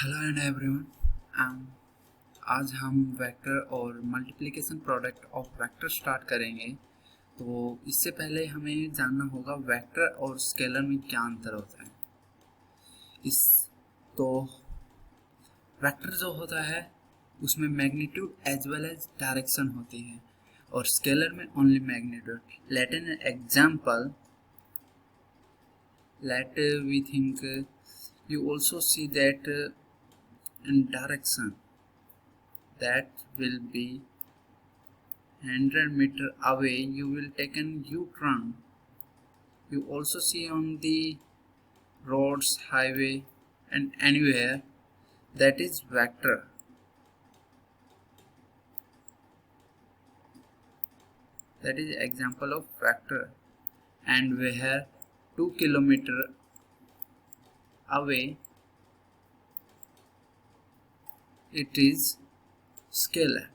Hello and everyone. आज हम vector और multiplication product of vector start करेंगे। तो इससे पहले हमें जानना होगा वेक्टर और स्केलर में क्या अंतर होता है। इस तो वेक्टर जो होता है उसमें magnitude as well as direction होती है और स्केलर में only magnitude. Let an example, let we think you also see that in direction that will be 100 meter away you will take an U-turn. You also see on the roads, highway and anywhere, that is vector. That is example of vector. And where 2 kilometer away it is scalar.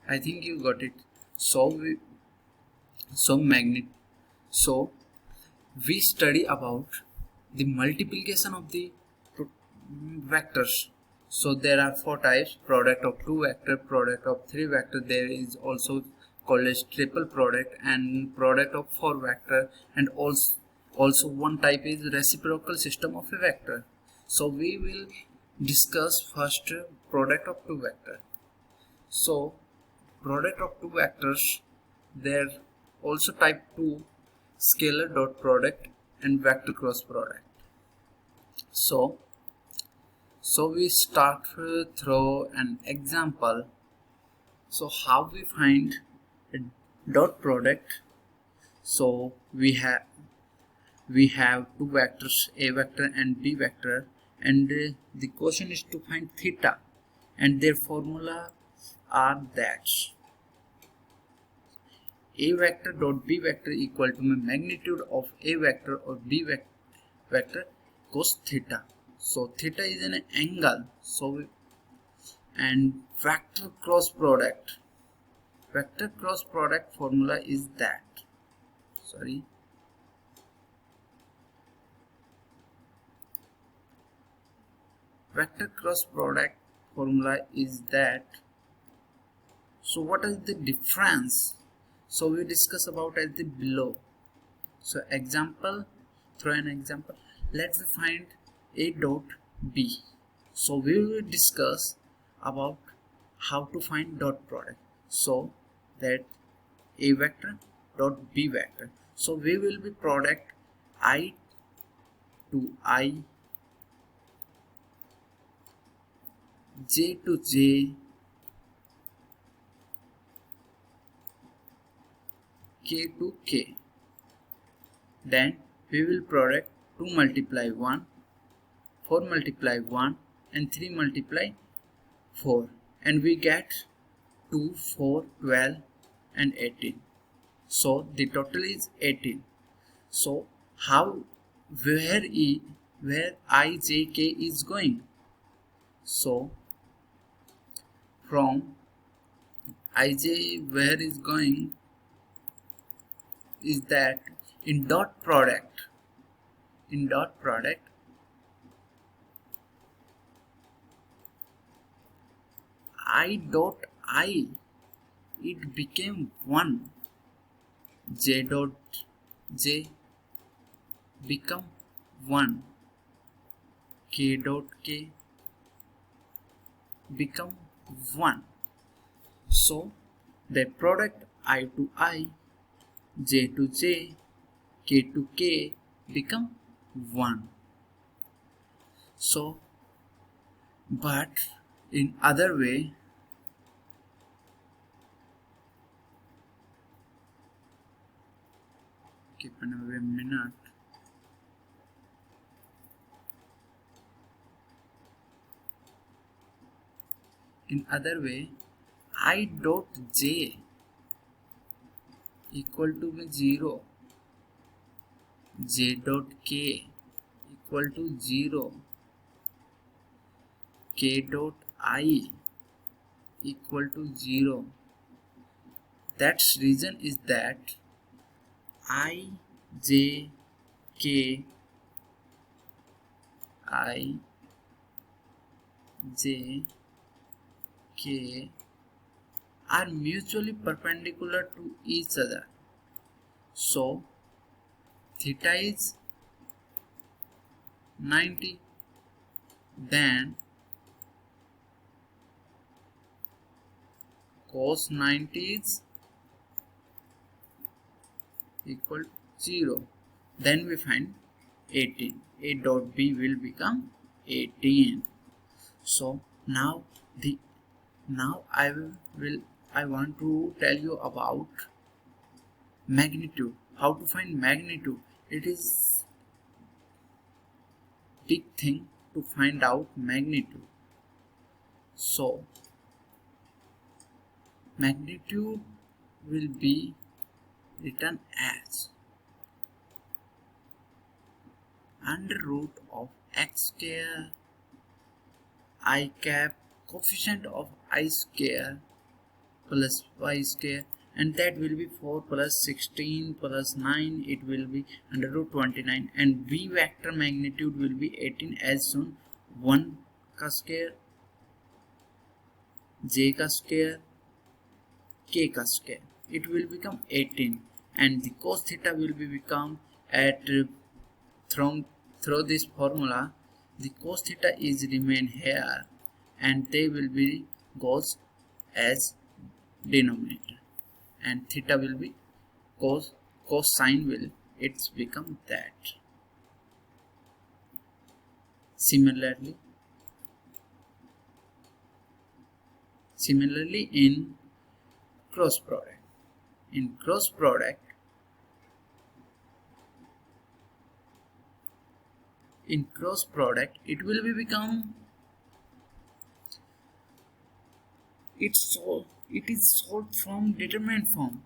I think you got it. So we study about the multiplication of the vectors. So there are four types: product of two vector, product of three vector. There is also called as triple product, and product of four vector, and also one type is reciprocal system of a vector. So we will discuss first product of two vector. So product of two vectors, there also type 2 scalar dot product and vector cross product. So we start through an example. So how we find a dot product? So we have two vectors, a vector and b vector, and the question is to find theta, and their formula are that a vector dot b vector equal to magnitude of a vector or b vector cos theta. So theta is an angle. And vector cross product formula is that, vector cross product formula is that. So what is the difference? So we discuss about as the below. So through an example, let's find a dot b. So we will discuss about how to find dot product. So that a vector dot b vector. So we will be product I to I, j to j, k to k. Then we will product 2 multiply 1, 4 multiply 1 and 3 multiply 4, and we get 2, 4, 12 and 18. So the total is 18. So where I, j, k is going? So from ij where is going is that in dot product I dot I, it became 1, j dot j become 1, k dot k become 1. So the product I to I, j to j, k to k become 1. So but in other way, keep another minute. In other way, I dot j equal to 0, j dot k equal to 0, k dot I equal to 0. That's reason is that I, j, k I j k are mutually perpendicular to each other. So theta is 90, then cos 90 is equal to 0. Then we find 18. A dot B will become 18. So now I want to tell you about magnitude. How to find magnitude? It is big thing to find out magnitude. So magnitude will be written as under root of x square I cap coefficient of I square plus y square, and that will be 4 plus 16 plus 9, it will be under root 29, and v vector magnitude will be 18 as shown. 1 का square, j का square, k का square, it will become 18, and the cos theta will be become at through this formula. The cos theta is remain here, and they will be goes as denominator, and theta will be cosine will it's become that. Similarly in cross product, it will be become it is solved from determinant form.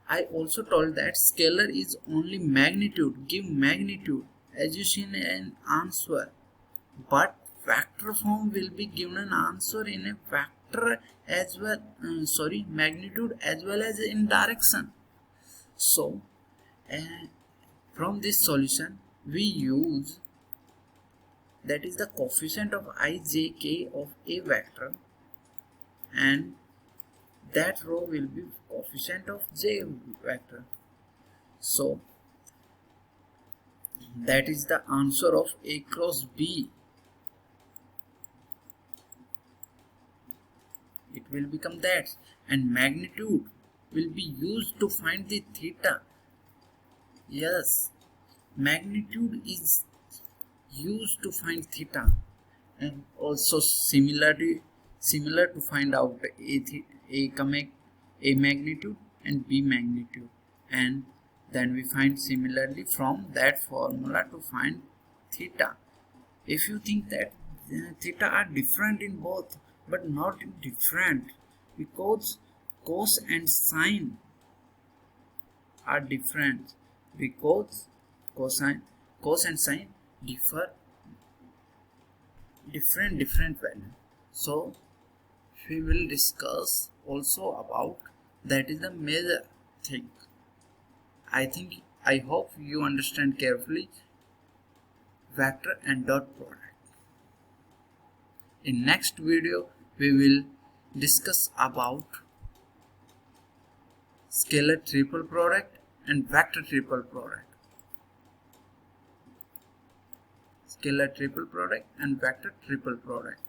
I also told that scalar is only magnitude, give magnitude as you see in an answer, but vector form will be given an answer in a vector as well, magnitude as well as in direction. So from this solution we use, that is the coefficient of I, j, k of a vector, and that row will be coefficient of j vector. So that is the answer of A cross B. It will become that, and magnitude will be used to find the theta. Yes, magnitude is used to find theta, and also similar to find out a magnitude and B magnitude, and then we find similarly from that formula to find theta. If you think that theta are different in both, but not different, because cos and sine are different, because cos and sine differ different value. So we will discuss also about that is the major thing. I hope you understand carefully vector and dot product. In next video we will discuss about scalar triple product and vector triple product. Scalar triple product and vector triple product.